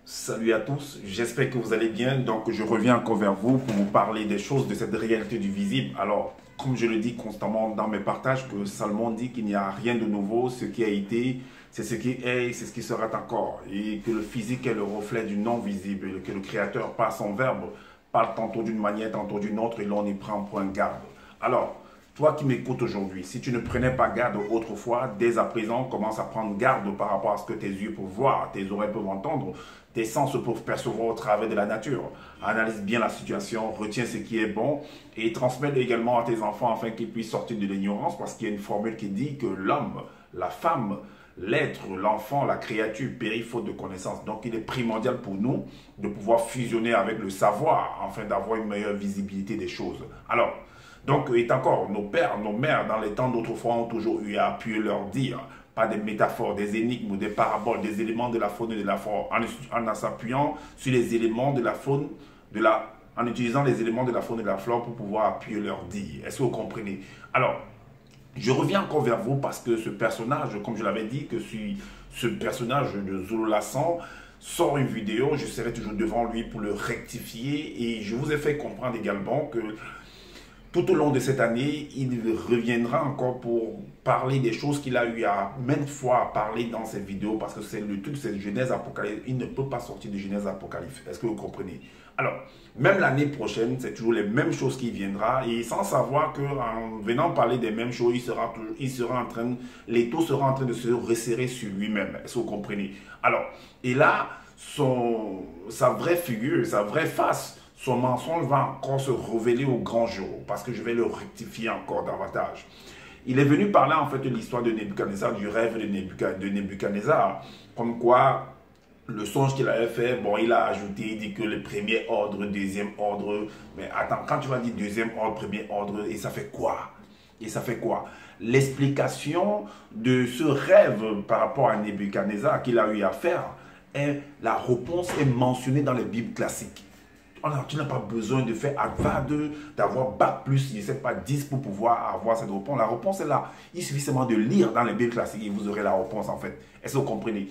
Salut à tous, j'espère que vous allez bien. Donc je reviens encore vers vous pour vous parler des choses de cette réalité du visible. Alors, comme je le dis constamment dans mes partages, que Salomon dit qu'il n'y a rien de nouveau, ce qui a été, c'est ce qui est, c'est ce qui sera encore. Et que le physique est le reflet du non visible, que le Créateur par son verbe parle tantôt d'une manière, tantôt d'une autre, et l'on y prend point garde. Alors, toi qui m'écoutes aujourd'hui, si tu ne prenais pas garde autrefois, dès à présent, commence à prendre garde par rapport à ce que tes yeux peuvent voir, tes oreilles peuvent entendre, tes sens peuvent percevoir au travers de la nature. Analyse bien la situation, retiens ce qui est bon et transmets-le également à tes enfants afin qu'ils puissent sortir de l'ignorance, parce qu'il y a une formule qui dit que l'homme, la femme, l'être, l'enfant, la créature périt faute de connaissance. Donc il est primordial pour nous de pouvoir fusionner avec le savoir afin d'avoir une meilleure visibilité des choses. Alors, donc, et encore, nos pères, nos mères, dans les temps d'autrefois, ont toujours eu à appuyer leur dire, pas des métaphores, des énigmes ou des paraboles, des éléments de la faune et de la flore, en s'appuyant sur les éléments de la faune, en utilisant les éléments de la faune et de la flore pour pouvoir appuyer leur dire. Est-ce que vous comprenez? Alors, je reviens encore vers vous parce que ce personnage, comme je l'avais dit, que ce personnage de Zulu Lassan sort une vidéo, je serai toujours devant lui pour le rectifier et je vous ai fait comprendre également que tout au long de cette année, il reviendra encore pour parler des choses qu'il a eu à maintes fois parler dans cette vidéo parce que c'est le truc, c'est Genèse Apocalypse. Il ne peut pas sortir de Genèse Apocalypse. Est-ce que vous comprenez? Alors, même l'année prochaine, c'est toujours les mêmes choses qui viendra et sans savoir qu'en venant parler des mêmes choses, l'étau sera en train de se resserrer sur lui-même. Est-ce que vous comprenez? Alors, et là, sa vraie figure, sa vraie face, son mensonge va encore se révéler au grand jour, parce que je vais le rectifier encore davantage. Il est venu parler en fait de l'histoire de Nebuchadnezzar, du rêve de Nebuchadnezzar, comme quoi le songe qu'il avait fait, bon, il a ajouté, il dit que le premier ordre, deuxième ordre, mais attends, quand tu vas dire deuxième ordre, premier ordre, et ça fait quoi? Et ça fait quoi? L'explication de ce rêve par rapport à Nebuchadnezzar qu'il a eu à faire, la réponse est mentionnée dans les Bibles classiques. Alors, tu n'as pas besoin de faire Harvard, d'avoir bac plus, je ne sais pas, 10 pour pouvoir avoir cette réponse. La réponse est là. Il suffit seulement de lire dans les Bibles classiques et vous aurez la réponse en fait. Est-ce que vous comprenez?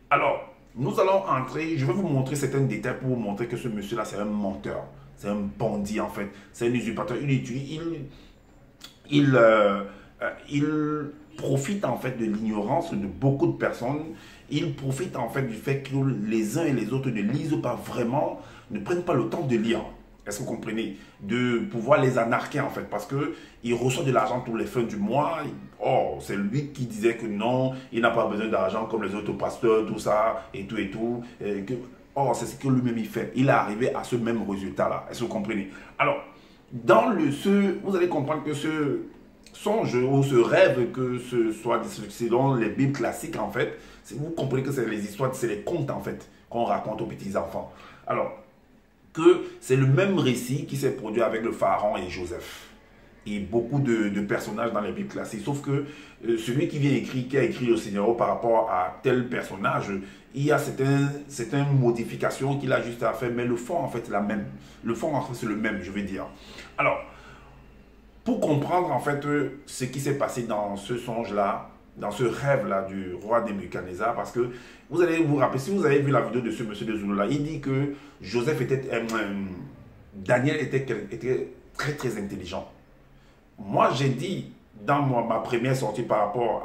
Alors, nous allons entrer, je vais vous montrer certains détails pour vous montrer que ce monsieur-là, c'est un menteur. C'est un bandit en fait. C'est un usurpateur. Il profite en fait de l'ignorance de beaucoup de personnes. Il profite en fait du fait que les uns et les autres ne lisent pas vraiment, ne prennent pas le temps de lire. Est-ce que vous comprenez? De pouvoir les anarquer en fait, parce qu'il reçoit de l'argent tous les fins du mois. Oh, c'est lui qui disait que non, il n'a pas besoin d'argent comme les autres pasteurs, tout ça, et tout et tout. Oh, c'est ce que lui-même il fait. Il est arrivé à ce même résultat-là. Est-ce que vous comprenez? Alors, vous allez comprendre que ce songe ou ce rêve, que ce soit selon les Bibles classiques en fait, vous comprenez que c'est les histoires, c'est les contes en fait qu'on raconte aux petits enfants. Alors que c'est le même récit qui s'est produit avec le pharaon et Joseph et beaucoup de personnages dans les Bibles classiques, sauf que celui qui a écrit le scénario par rapport à tel personnage, il y a certaines modifications qu'il a juste à faire, mais le fond en fait c'est la même. Le fond en fait c'est le même, je vais dire. Alors, pour comprendre en fait ce qui s'est passé dans ce songe-là, dans ce rêve-là du roi Nebuchadnezzar, parce que vous allez vous rappeler, si vous avez vu la vidéo de ce monsieur de Zulu-là, il dit que Daniel était très très intelligent. Moi j'ai dit dans ma première sortie par rapport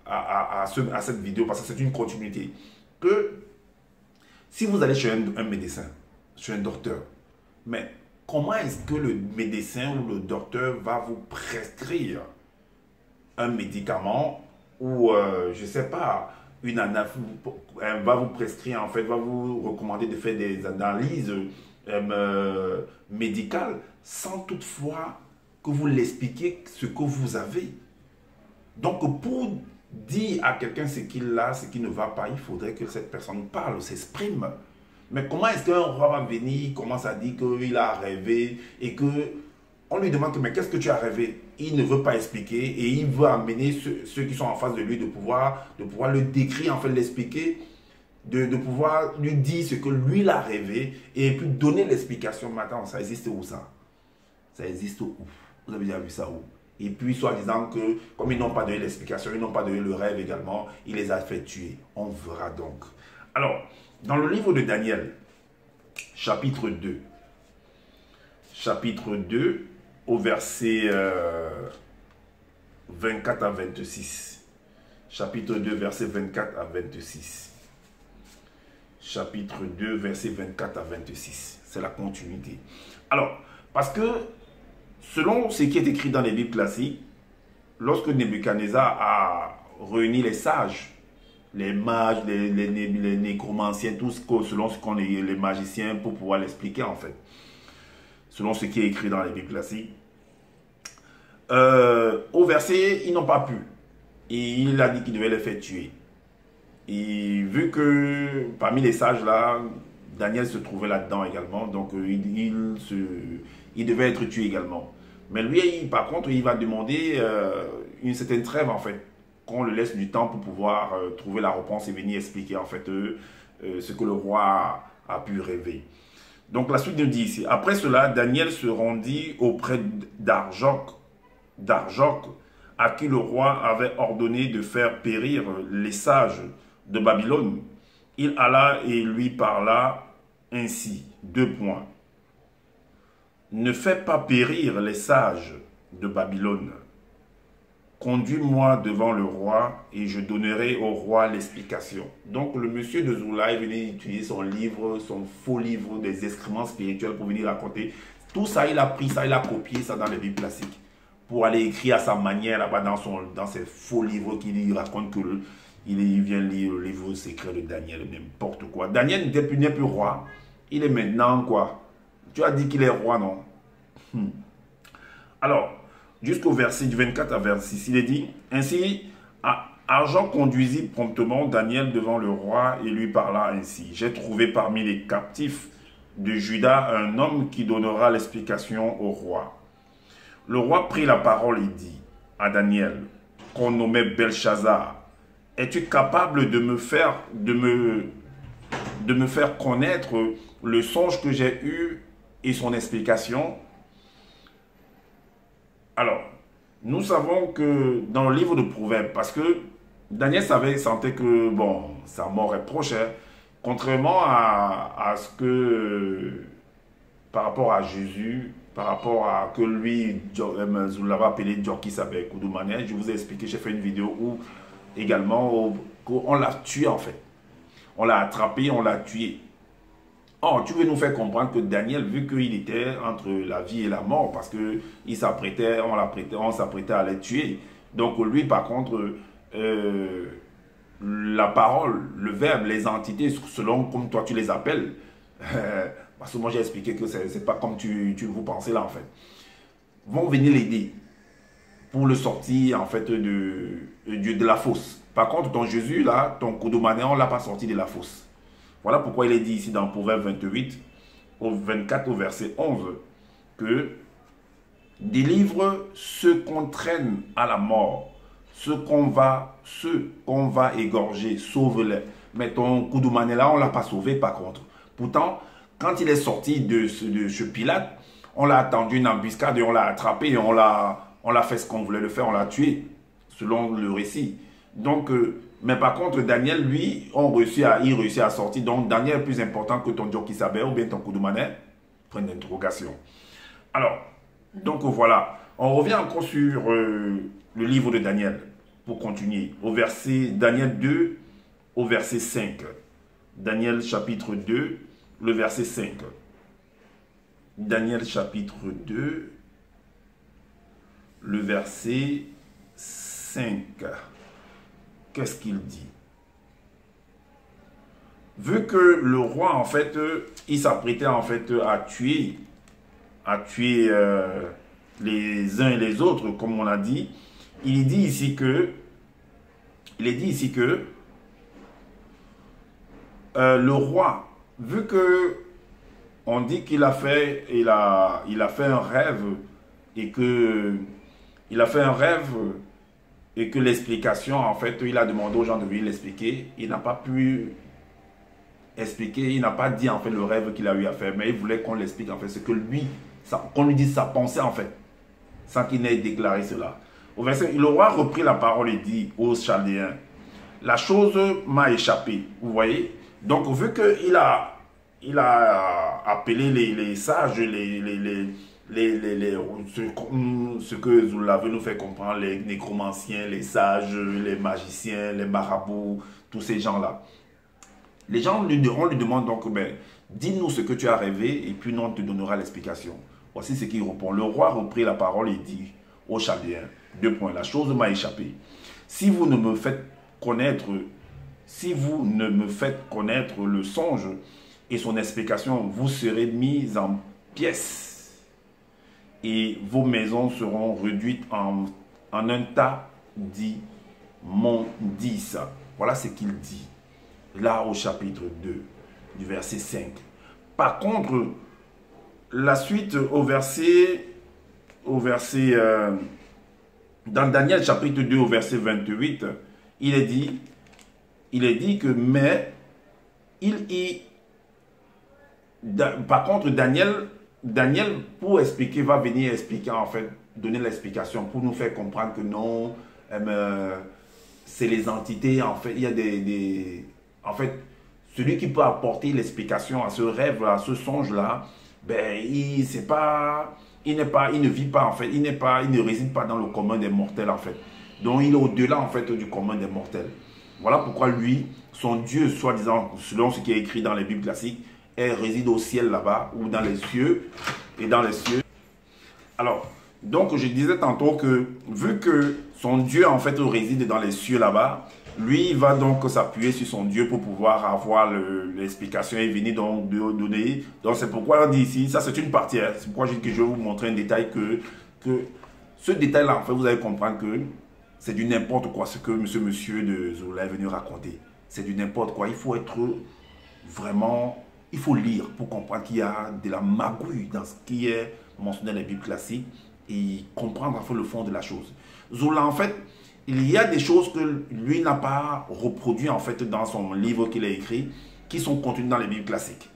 à cette vidéo, parce que c'est une continuité, que si vous allez chez un médecin, chez un docteur, mais comment est-ce que le médecin ou le docteur va vous prescrire un médicament ou, je ne sais pas, va vous prescrire, en fait, va vous recommander de faire des analyses médicales sans toutefois que vous l'expliquiez ce que vous avez. Donc, pour dire à quelqu'un ce qu'il a, ce qui ne va pas, il faudrait que cette personne parle, s'exprime. Mais comment est-ce qu'un roi va venir, commence à dire qu'il a rêvé et que on lui demande mais qu'est-ce que tu as rêvé? Il ne veut pas expliquer et il veut amener ceux qui sont en face de lui de pouvoir le décrire, en fait l'expliquer, de pouvoir lui dire ce que lui il a rêvé et puis donner l'explication. Mais attends, ça existe où ça? Ça existe où? Vous avez déjà vu ça où? Et puis soi-disant que comme ils n'ont pas donné l'explication, ils n'ont pas donné le rêve également, il les a fait tuer. On verra donc. Alors, Dans le livre de Daniel, chapitre 2, au verset 24 à 26. Chapitre 2, verset 24 à 26. Chapitre 2, verset 24 à 26. C'est la continuité. Alors, parce que, selon ce qui est écrit dans les Bibles classiques, lorsque Nebuchadnezzar a réuni les sages, les mages, les nécromanciens, tout ce que, selon ce qu'on est les magiciens, pour pouvoir l'expliquer en fait, selon ce qui est écrit dans les Bibles classiques, au verset, ils n'ont pas pu. Et il a dit qu'il devait les faire tuer. Et vu que parmi les sages là, Daniel se trouvait là-dedans également, donc il devait être tué également. Mais lui, par contre, il va demander une certaine trêve en fait, qu'on le laisse du temps pour pouvoir trouver la réponse et venir expliquer en fait ce que le roi a pu rêver. Donc la suite nous dit ici, après cela, Daniel se rendit auprès d'Arjoc, à qui le roi avait ordonné de faire périr les sages de Babylone. Il alla et lui parla ainsi, 2 points. Ne fais pas périr les sages de Babylone. Conduis-moi devant le roi et je donnerai au roi l'explication. Donc le monsieur de Zoula est venu utiliser son livre, son faux livre des excréments spirituels pour venir raconter. Tout ça, il a pris ça, il a copié ça dans les Bibles classiques. Pour aller écrire à sa manière là-bas dans ses faux livres qu'il raconte qu'il vient lire le livre secret de Daniel, n'importe quoi. Daniel n'est plus roi. Il est maintenant quoi? Tu as dit qu'il est roi, non? Alors, jusqu'au verset du 24 à 26, il est dit, ainsi, Arjoc conduisit promptement Daniel devant le roi et lui parla ainsi. J'ai trouvé parmi les captifs de Juda un homme qui donnera l'explication au roi. Le roi prit la parole et dit à Daniel, qu'on nommait Belshazzar, es-tu capable de me faire connaître le songe que j'ai eu et son explication? Alors, nous savons que dans le livre de Proverbes, parce que Daniel sentait que, bon, sa mort est proche, hein, contrairement à ce que, par rapport à Jésus, par rapport à que lui, vous l'avez appelé Djokis avec Koudoumane, je vous ai expliqué, j'ai fait une vidéo où également, on l'a tué en fait. On l'a attrapé, on l'a tué. Oh, tu veux nous faire comprendre que Daniel, vu qu'il était entre la vie et la mort, parce que on s'apprêtait à les tuer. Donc lui, par contre, la parole, le verbe, les entités, selon comme toi tu les appelles, parce que moi j'ai expliqué que c'est pas comme vous pensez là en fait, vont venir l'aider pour le sortir en fait de la fosse. Par contre, ton Jésus là, ton Koudoumane, on ne l'a pas sorti de la fosse. Voilà pourquoi il est dit ici dans Proverbe 28, au 24 au verset 11, que délivre ceux qu'on traîne à la mort, ceux qu'on va égorger, sauve-les. Mais ton Koudoumane là, on ne l'a pas sauvé par contre. Pourtant, quand il est sorti de chez Pilate, on l'a attendu une embuscade et on l'a attrapé et on l'a fait ce qu'on voulait le faire, on l'a tué, selon le récit. Donc, mais par contre, Daniel, lui, il réussit à sortir. Donc, Daniel est plus important que ton Djokisabé ou bien ton Koudoumane. Point d'interrogation. Alors, donc voilà. On revient encore sur le livre de Daniel pour continuer. Au verset Daniel 2, au verset 5. Daniel chapitre 2, le verset 5. Daniel chapitre 2, le verset 5. Qu'est-ce qu'il dit? Vu que le roi, en fait, il s'apprêtait en fait à tuer les uns et les autres, comme on l'a dit, il est dit ici que le roi, vu que on dit qu'il a fait, il a fait un rêve et que l'explication, en fait, il a demandé aux gens de venir l'expliquer. Il n'a pas pu expliquer, il n'a pas dit en fait le rêve qu'il a eu à faire, mais il voulait qu'on l'explique en fait ce que lui, qu'on lui dise sa pensée en fait, sans qu'il n'ait déclaré cela. Au verset, le roi reprit la parole et dit aux Chaldéens, la chose m'a échappé, vous voyez. Donc, vu il a appelé les sages, ce que Zoula veut nous faire comprendre, les nécromanciens, les sages, les magiciens, les marabouts, tous ces gens-là. Les gens, on lui demande donc, ben, dis-nous ce que tu as rêvé et puis nous on te donnera l'explication. Voici ce qu'il répond. Le roi reprit la parole et dit aux Chaldéens, deux points, la chose m'a échappé. Si vous ne me faites connaître, le songe et son explication, vous serez mis en pièces et vos maisons seront réduites en un tas d'immondices. Voilà ce qu'il dit là au chapitre 2 du verset 5. Par contre, la suite dans Daniel chapitre 2 au verset 28, il est dit que mais par contre Daniel pour expliquer va venir expliquer en fait, donner l'explication pour nous faire comprendre que non, c'est les entités en fait, il y a en fait, celui qui peut apporter l'explication à ce rêve, à ce songe-là, ben, il ne vit pas, en fait, il ne réside pas dans le commun des mortels, en fait. Donc, il est au-delà, en fait, du commun des mortels. Voilà pourquoi lui, son Dieu, soi-disant, selon ce qui est écrit dans les Bibles classiques, réside au ciel là-bas, ou dans les cieux, et dans les cieux. Alors, donc, je disais tantôt que, vu que son Dieu, en fait, réside dans les cieux là-bas, lui, il va donc s'appuyer sur son Dieu pour pouvoir avoir l'explication et venir donc donner. Donc, c'est pourquoi on dit ici, ça c'est une partie. Hein, c'est pourquoi je dis que je vais vous montrer un détail que ce détail-là, en fait, vous allez comprendre que c'est du n'importe quoi ce que monsieur de Zoula est venu raconter. C'est du n'importe quoi. Il faut être vraiment, il faut lire pour comprendre qu'il y a de la magouille dans ce qui est mentionné dans les Bibles classiques et comprendre en fait le fond de la chose. Zoula, en fait, il y a des choses que lui n'a pas reproduit en fait dans son livre qu'il a écrit, qui sont contenues dans les Bibles classiques.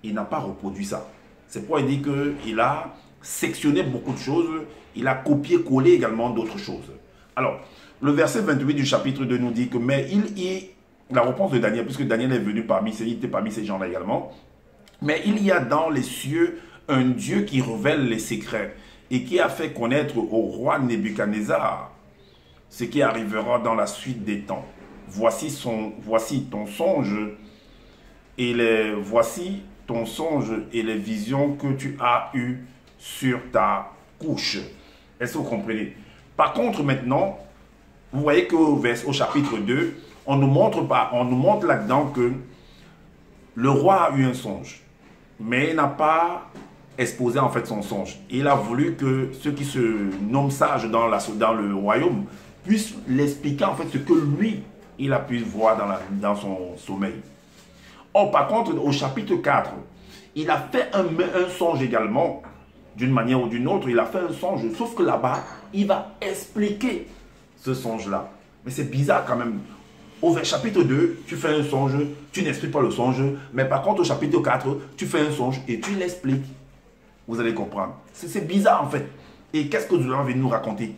Il n'a pas reproduit ça. C'est pourquoi il dit qu'il a sectionné beaucoup de choses, il a copié-collé également d'autres choses. Alors, le verset 28 du chapitre 2 nous dit que, mais la réponse de Daniel, puisque Daniel est venu il était parmi ces gens-là également, mais il y a dans les cieux un Dieu qui révèle les secrets et qui a fait connaître au roi Nebuchadnezzar ce qui arrivera dans la suite des temps. Voici ton songe et les visions que tu as eues sur ta couche. Est-ce que vous comprenez? Par contre, maintenant, vous voyez qu'au chapitre 2, on nous montre là-dedans que le roi a eu un songe, mais il n'a pas exposé en fait son songe. Il a voulu que ceux qui se nomment sages dans le royaume puisse l'expliquer en fait ce que lui, il a pu voir dans son sommeil. Or, par contre, au chapitre 4, il a fait un songe également, d'une manière ou d'une autre, il a fait un songe, sauf que là-bas, il va expliquer ce songe-là. Mais c'est bizarre quand même. Au chapitre 2, tu fais un songe, tu n'expliques pas le songe, mais par contre, au chapitre 4, tu fais un songe et tu l'expliques. Vous allez comprendre. C'est bizarre en fait. Et qu'est-ce que Zoula vient nous raconter?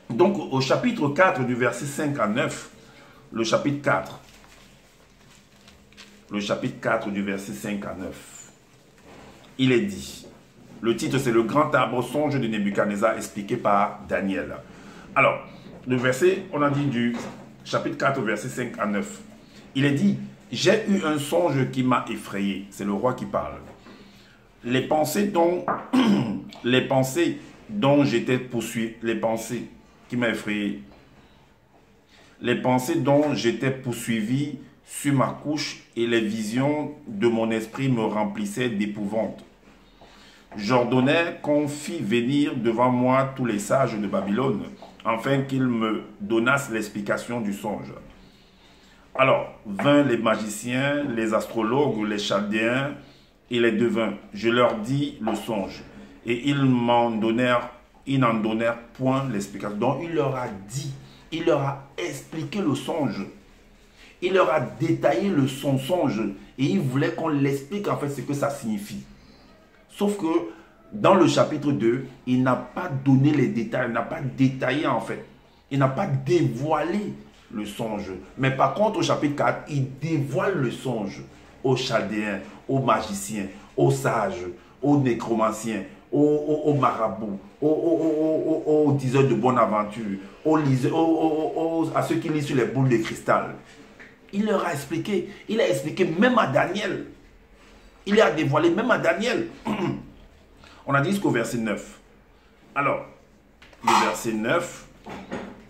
Donc, au chapitre 4, du verset 5 à 9, le chapitre 4, du verset 5 à 9, il est dit, le titre c'est le grand arbre songe de Nebuchadnezzar expliqué par Daniel. Alors, le verset, on a dit du chapitre 4, verset 5 à 9, il est dit, j'ai eu un songe qui m'a effrayé, c'est le roi qui parle. Les pensées dont j'étais poursuivi, les pensées qui m'a effrayé. Les pensées dont j'étais poursuivi sur ma couche et les visions de mon esprit me remplissaient d'épouvante. J'ordonnais qu'on fît venir devant moi tous les sages de Babylone, afin qu'ils me donnassent l'explication du songe. Alors, vinrent les magiciens, les astrologues, les chaldéens et les devins. Je leur dis le songe, et ils n'en donnèrent point l'explication. Donc il leur a dit, il leur a expliqué le songe. Il leur a détaillé son songe. Et il voulait qu'on l'explique en fait ce que ça signifie. Sauf que dans le chapitre 2, il n'a pas donné les détails, il n'a pas détaillé en fait. Il n'a pas dévoilé le songe. Mais par contre, au chapitre 4, il dévoile le songe aux Chaldéens, aux magiciens, aux sages, aux nécromanciens, aux marabouts, aux diseurs de bonne aventure, à ceux qui lisent sur les boules de cristal. Il leur a expliqué. Il a expliqué même à Daniel. Il a dévoilé même à Daniel. On a dit jusqu'au verset 9. Alors, le verset 9,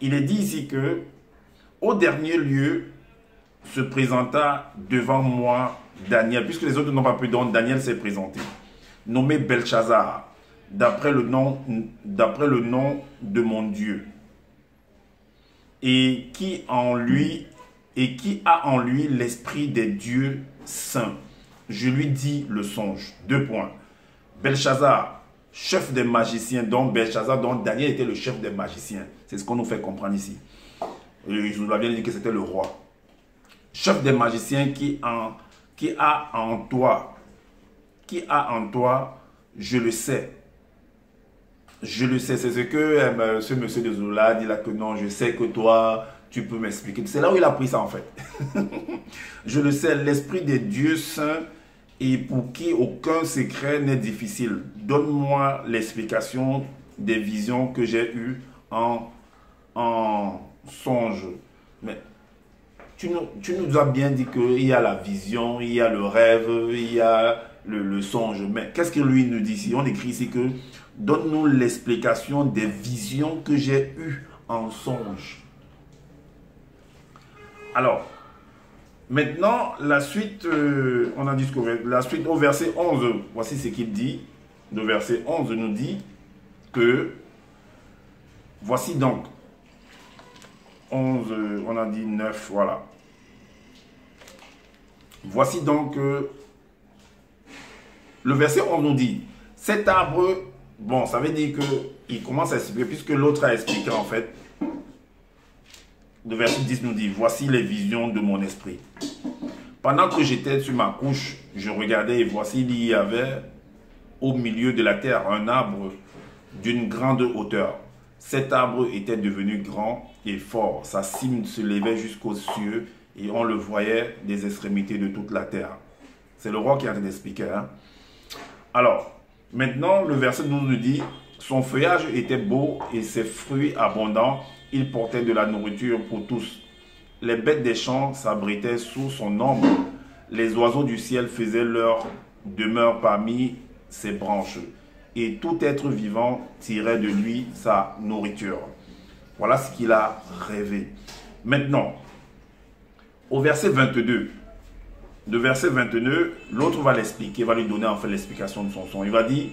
il est dit ici que au dernier lieu se présenta devant moi Daniel, puisque les autres n'ont pas pu, donc Daniel s'est présenté, nommé Belchazzar, d'après le nom de mon Dieu, et qui a en lui l'esprit des dieux saints. Je lui dis le songe. 2 points. Belchazzar, chef des magiciens, donc Belchazzar, donc Daniel était le chef des magiciens. C'est ce qu'on nous fait comprendre ici. Je vous l'avais dit que c'était le roi. Chef des magiciens qui a en toi, je le sais. Je le sais, c'est ce que ce monsieur de Zola dit là, que non, je sais que toi, tu peux m'expliquer. C'est là où il a pris ça en fait. Je le sais, l'esprit des dieux saints et pour qui aucun secret n'est difficile. Donne-moi l'explication des visions que j'ai eues en songe. Mais tu nous as bien dit qu'il y a la vision, il y a le rêve, il y a le songe. Mais qu'est-ce que lui nous dit ici? On écrit ici que donne-nous l'explication des visions que j'ai eues en songe. Alors, maintenant, la suite, on a dit la suite au verset 11. Voici ce qu'il dit. Le verset 11 nous dit que, voici donc, 11, on a dit 9, voilà. Voici donc, le verset 11 nous dit, cet arbre, bon, ça veut dire qu'il commence à expliquer, puisque l'autre a expliqué en fait. Le verset 10 nous dit, voici les visions de mon esprit. Pendant que j'étais sur ma couche, je regardais et voici il y avait au milieu de la terre un arbre d'une grande hauteur. Cet arbre était devenu grand et fort. Sa cime se levait jusqu'aux cieux et on le voyait des extrémités de toute la terre. C'est le roi qui est en train d'expliquer. Hein? Alors, maintenant, le verset 12 nous dit, son feuillage était beau et ses fruits abondants. Il portait de la nourriture pour tous. Les bêtes des champs s'abritaient sous son ombre. Les oiseaux du ciel faisaient leur demeure parmi ses branches. Et tout être vivant tirait de lui sa nourriture. Voilà ce qu'il a rêvé. Maintenant, au verset 22, de verset 22, l'autre va l'expliquer, va lui donner en fait l'explication de son son. Il va dire,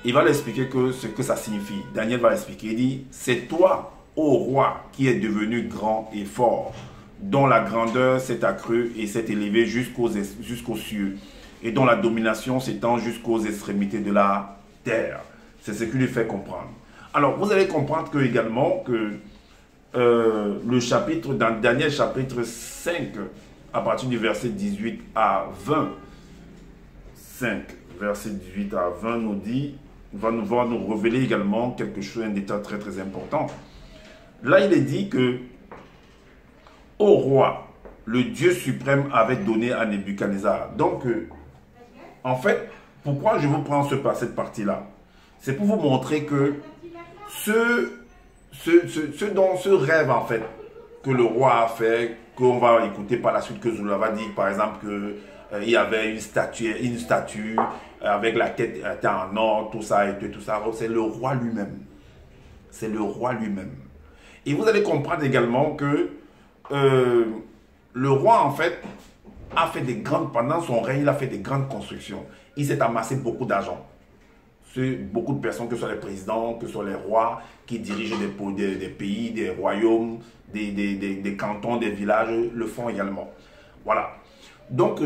il va l'expliquer que ce que ça signifie. Daniel va l'expliquer. Il dit, c'est toi, ô roi, qui est devenu grand et fort, dont la grandeur s'est accrue et s'est élevée jusqu'aux cieux, et dont la domination s'étend jusqu'aux extrémités de la terre. C'est ce qui lui fait comprendre. Alors, vous allez comprendre que, également que le chapitre, dans Daniel chapitre 5, à partir du verset 18 à 20, 5, verset 18 à 20 nous dit, va nous révéler également quelque chose, un détail très très important. Là, il est dit que, ô roi, le Dieu suprême avait donné à Nebuchadnezzar. Donc, en fait, pourquoi je vous prends cette partie-là? C'est pour vous montrer que ce rêve, en fait, que le roi a fait, qu'on va écouter par la suite, que Zola va dire, par exemple, qu'il y avait une statue avec la tête en or, tout ça, et tout ça. C'est le roi lui-même. C'est le roi lui-même. Et vous allez comprendre également que le roi, en fait, a fait pendant son règne, il a fait des grandes constructions. Il s'est amassé beaucoup d'argent. Beaucoup de personnes, que ce soit les présidents, que ce soit les rois, qui dirigent des pays, des royaumes, des cantons, des villages, le font également. Voilà. Donc,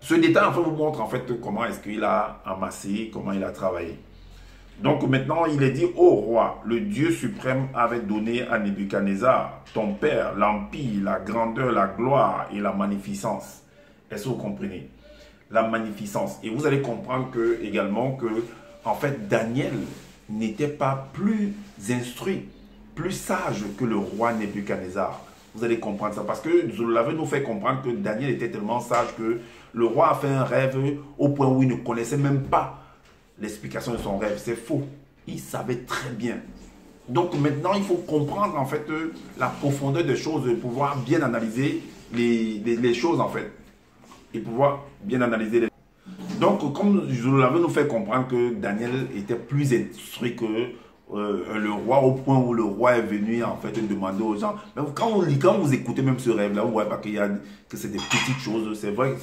ce détail, en fait, vous montre en fait comment est-ce qu'il a amassé, comment il a travaillé. Donc maintenant, il est dit, ô roi, le Dieu suprême avait donné à Nebuchadnezzar, ton père, l'empire, la grandeur, la gloire et la magnificence. Est-ce que vous comprenez? La magnificence. Et vous allez comprendre également que, en fait, Daniel n'était pas plus instruit plus sage que le roi Nebuchadnezzar. Vous allez comprendre ça parce que Zerubbabel nous fait comprendre que Daniel était tellement sage que le roi a fait un rêve au point où il ne connaissait même pas l'explication de son rêve. C'est faux. Il savait très bien. Donc maintenant, il faut comprendre en fait la profondeur des choses, pouvoir bien analyser les choses en fait. Et pouvoir bien analyser les choses. Donc comme Zerubbabel nous fait comprendre que Daniel était plus instruit que le roi, au point où le roi est venu en fait demander aux gens. Mais quand vous écoutez même ce rêve-là, vous ne voyez pas que c'est des petites choses. C'est vrai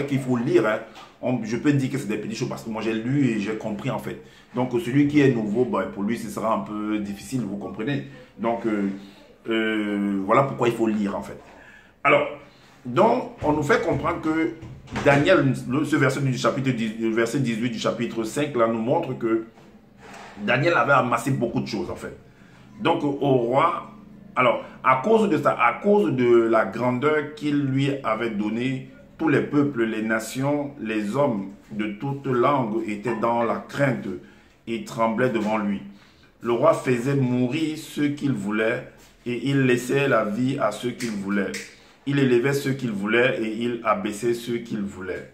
qu'il faut lire. Hein. Je peux dire que c'est des petites choses parce que moi j'ai lu et j'ai compris en fait. Donc celui qui est nouveau, pour lui ce sera un peu difficile, vous comprenez. Donc voilà pourquoi il faut lire en fait. Alors, donc on nous fait comprendre que Daniel, ce verset du chapitre 10, verset 18 du chapitre 5 là nous montre que Daniel avait amassé beaucoup de choses en fait. Donc au roi, alors à cause de ça, à cause de la grandeur qu'il lui avait donnée, tous les peuples, les nations, les hommes de toute langue étaient dans la crainte et tremblaient devant lui. Le roi faisait mourir ceux qu'il voulait et il laissait la vie à ceux qu'il voulait. Il élevait ceux qu'il voulait et il abaissait ceux qu'il voulait.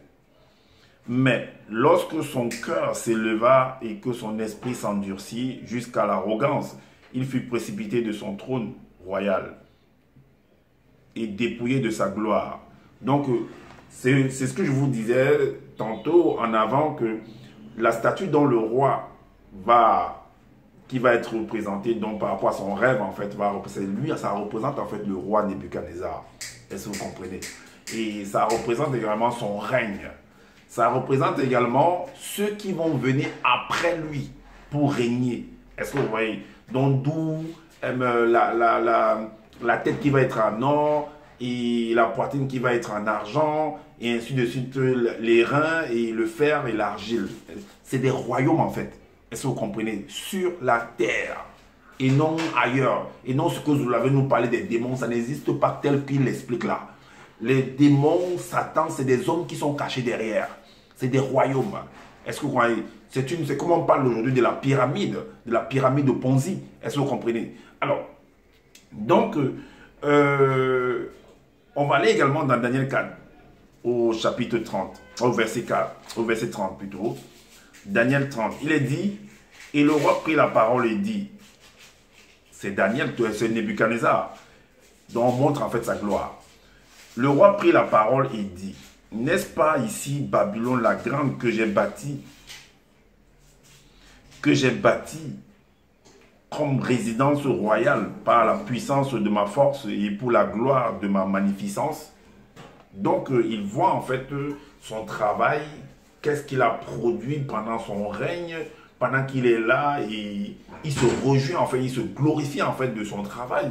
Mais lorsque son cœur s'éleva et que son esprit s'endurcit jusqu'à l'arrogance, il fut précipité de son trône royal et dépouillé de sa gloire. Donc, c'est ce que je vous disais tantôt en avant, que la statue dont le roi qui va être représenté donc par rapport à son rêve, en fait, ça représente en fait le roi Nebuchadnezzar. Est-ce que vous comprenez? Et ça représente également son règne. Ça représente également ceux qui vont venir après lui pour régner. Est-ce que vous voyez? Donc d'où la tête qui va être en or et la poitrine qui va être en argent et ainsi de suite, les reins et le fer et l'argile. C'est des royaumes en fait. Est-ce que vous comprenez? Sur la terre et non ailleurs. Et non ce que vous avez nous parlé des démons, ça n'existe pas tel qu'il l'explique là. Les démons, Satan, c'est des hommes qui sont cachés derrière. C'est des royaumes. Est-ce que vous voyez? C'est comme on parle aujourd'hui de la pyramide de Ponzi. Est-ce que vous comprenez? Alors, donc, on va aller également dans Daniel 4, au chapitre 30, au verset 4, au verset 30 plutôt. Daniel 30, il est dit, et le roi prit la parole et dit, c'est Daniel, c'est Nebuchadnezzar, dont on montre en fait sa gloire. Le roi prit la parole et dit, n'est-ce pas ici Babylone la grande que j'ai bâtie comme résidence royale par la puissance de ma force et pour la gloire de ma magnificence? Donc il voit en fait son travail, qu'est-ce qu'il a produit pendant son règne, pendant qu'il est là, et il se réjouit en fait, il se glorifie en fait de son travail.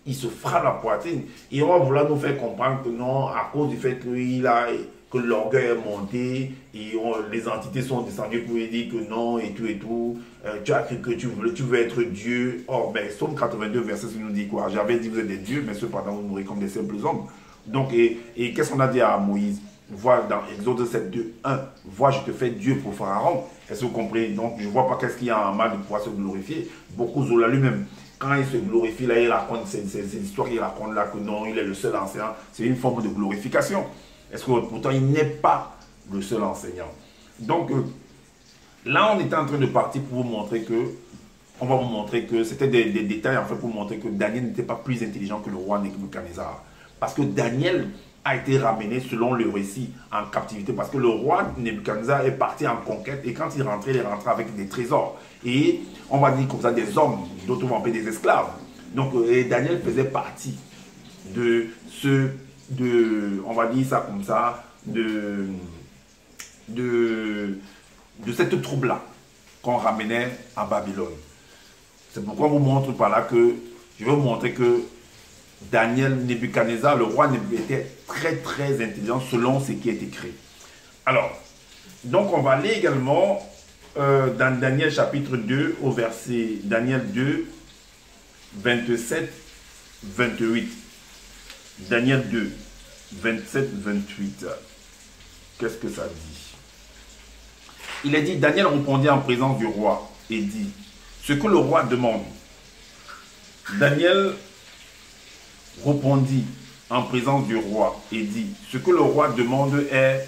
Il se frappe la poitrine. Et on va vouloir nous faire comprendre que non, à cause du fait que l'orgueil est monté et les entités sont descendues pour lui dire que non et tout. Tu as cru que tu veux être Dieu. Or, ben, Psaume 82, verset 6 nous dit quoi? J'avais dit que vous êtes des dieux, mais cependant vous mourrez comme des simples hommes. Donc, et qu'est-ce qu'on a dit à Moïse? Vois dans Exode 7, 2, 1. Vois, je te fais Dieu pour Pharaon. Est-ce que vous comprenez? Donc, je ne vois pas qu'est-ce qu'il y a en mal de pouvoir se glorifier. Beaucoup Zola lui-même. Quand il se glorifie, là, il raconte ces histoires qu'il raconte là, que non, il est le seul enseignant. C'est une forme de glorification. Est-ce que pourtant, il n'est pas le seul enseignant. Donc, là, on était en train de partir pour vous montrer que, on va vous montrer que c'était des détails, en fait, pour montrer que Daniel n'était pas plus intelligent que le roi Nebuchadnezzar. Parce que Daniel a été ramené, selon le récit, en captivité. Parce que le roi Nebuchadnezzar est parti en conquête et quand il est rentré avec des trésors. Et on va dire comme ça, des hommes, d'autres vont appeler des esclaves. Donc, Daniel faisait partie on va dire ça comme ça, de cette troupe-là qu'on ramenait à Babylone. C'est pourquoi on vous montre par là que, je vais vous montrer que Daniel, Nebuchadnezzar, le roi était très très intelligent selon ce qui est écrit. Alors, donc on va aller également dans Daniel chapitre 2 au verset Daniel 2, 27, 28. Daniel 2, 27, 28. Qu'est-ce que ça dit? Il est dit, Daniel répondit en présence du roi et dit, ce que le roi demande, Daniel répondit en présence du roi et dit, ce que le roi demande est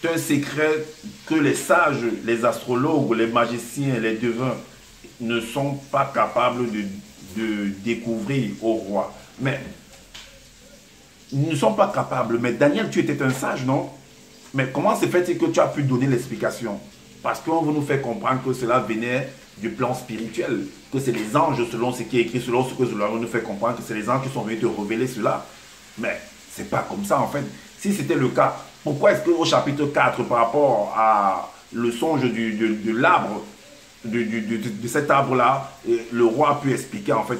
un secret que les sages, les astrologues, les magiciens, les devins ne sont pas capables de découvrir au roi. Mais ils ne sont pas capables. Mais Daniel, tu étais un sage, non? Mais comment se fait-il que tu as pu donner l'explication? Parce qu'on veut nous faire comprendre que cela venait du plan spirituel, que c'est les anges, selon ce qui est écrit, selon ce que Zola nous fait comprendre, que c'est les anges qui sont venus te révéler cela. Mais c'est pas comme ça en fait. Si c'était le cas, pourquoi est-ce qu'au chapitre 4, par rapport à le songe de l'arbre, de cet arbre-là, le roi a pu expliquer en fait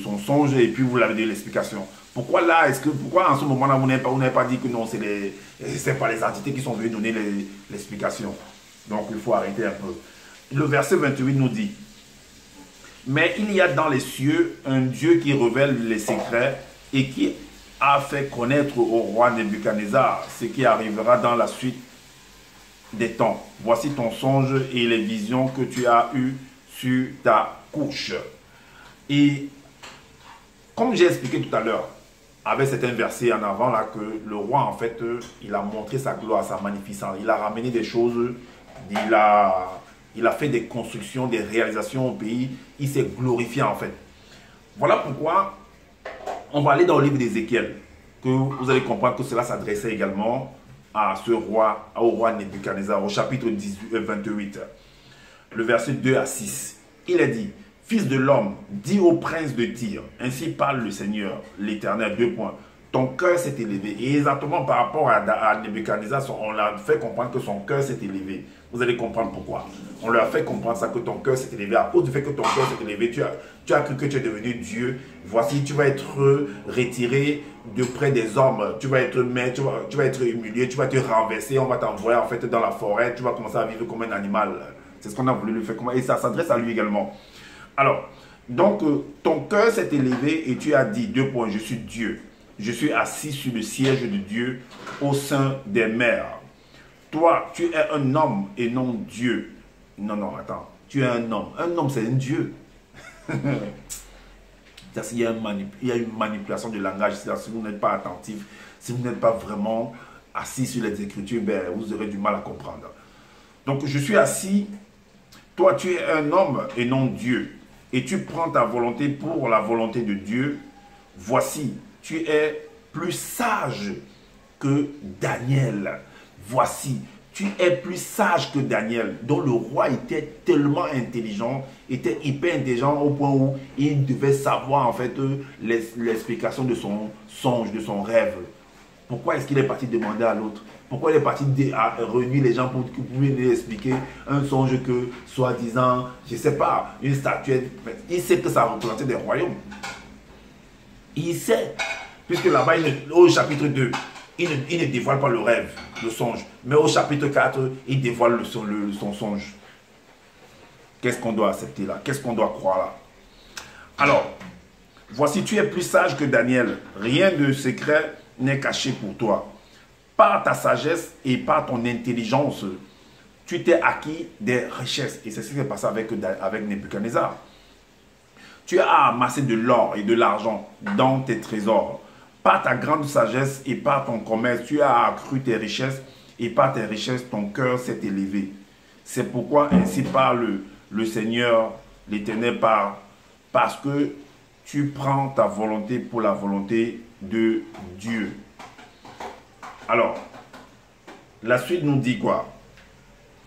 son songe et puis vous l'avez donné l'explication. Pourquoi là, pourquoi en ce moment-là, vous n'avez pas dit que non, c'est pas les entités qui sont venues donner l'explication. Donc il faut arrêter un peu. Le verset 28 nous dit, mais il y a dans les cieux un Dieu qui révèle les secrets et qui a fait connaître au roi Nebuchadnezzar ce qui arrivera dans la suite des temps. Voici ton songe et les visions que tu as eues sur ta couche. Et comme j'ai expliqué tout à l'heure, avec certains versets en avant là, que le roi en fait, il a montré sa gloire, sa magnificence. Il a ramené des choses, il a fait des constructions, des réalisations au pays. Il s'est glorifié en fait. Voilà pourquoi on va aller dans le livre d'Ézéchiel, que vous allez comprendre que cela s'adressait également à ce roi, au roi Nebuchadnezzar, au chapitre 28, le verset 2 à 6. Il est dit, fils de l'homme, dis au prince de Tyr, ainsi parle le Seigneur, l'Éternel, 2 points. Ton cœur s'est élevé. Et exactement par rapport à Nebuchadnezzar, on l'a fait comprendre que son cœur s'est élevé. Vous allez comprendre pourquoi. On leur a fait comprendre ça, que ton cœur s'est élevé. À cause du fait que ton cœur s'est élevé, tu as cru que tu es devenu Dieu. Voici, tu vas être retiré de près des hommes. Tu vas être tu vas être humilié, tu vas te renverser. On va t'envoyer en fait dans la forêt. Tu vas commencer à vivre comme un animal. C'est ce qu'on a voulu lui faire. Et ça s'adresse à lui également. Alors, donc, ton cœur s'est élevé et tu as dit, 2 points, je suis Dieu. Je suis assis sur le siège de Dieu au sein des mers. Toi, tu es un homme et non Dieu. Non, non, attends. Tu es un homme. Un homme, c'est un Dieu. Il y a une manipulation de langage. Si vous n'êtes pas attentif, si vous n'êtes pas vraiment assis sur les Écritures, ben, vous aurez du mal à comprendre. Donc, je suis assis. Toi, tu es un homme et non Dieu. Et tu prends ta volonté pour la volonté de Dieu. Voici, tu es plus sage que Daniel. Voici, tu es plus sage que Daniel, dont le roi était tellement intelligent, était hyper intelligent au point où il devait savoir en fait l'explication de son songe, de son rêve. Pourquoi est-ce qu'il est parti demander à l'autre? Pourquoi il est parti réunir les gens pour lui expliquer un songe que, soi-disant, je ne sais pas, une statuette, il sait que ça représentait des royaumes. Il sait, puisque là-bas, au chapitre 2, il ne dévoile pas le rêve, le songe. Mais au chapitre 4, il dévoile son songe. Qu'est-ce qu'on doit accepter là? Qu'est-ce qu'on doit croire là? Alors, voici, tu es plus sage que Daniel. Rien de secret n'est caché pour toi. Par ta sagesse et par ton intelligence, tu t'es acquis des richesses. Et c'est ce qui s'est passé avec Nebuchadnezzar. Tu as amassé de l'or et de l'argent dans tes trésors. Par ta grande sagesse et par ton commerce, tu as accru tes richesses et par tes richesses, ton cœur s'est élevé. C'est pourquoi ainsi parle le Seigneur, l'Éternel, parce que tu prends ta volonté pour la volonté de Dieu. Alors, la suite nous dit quoi?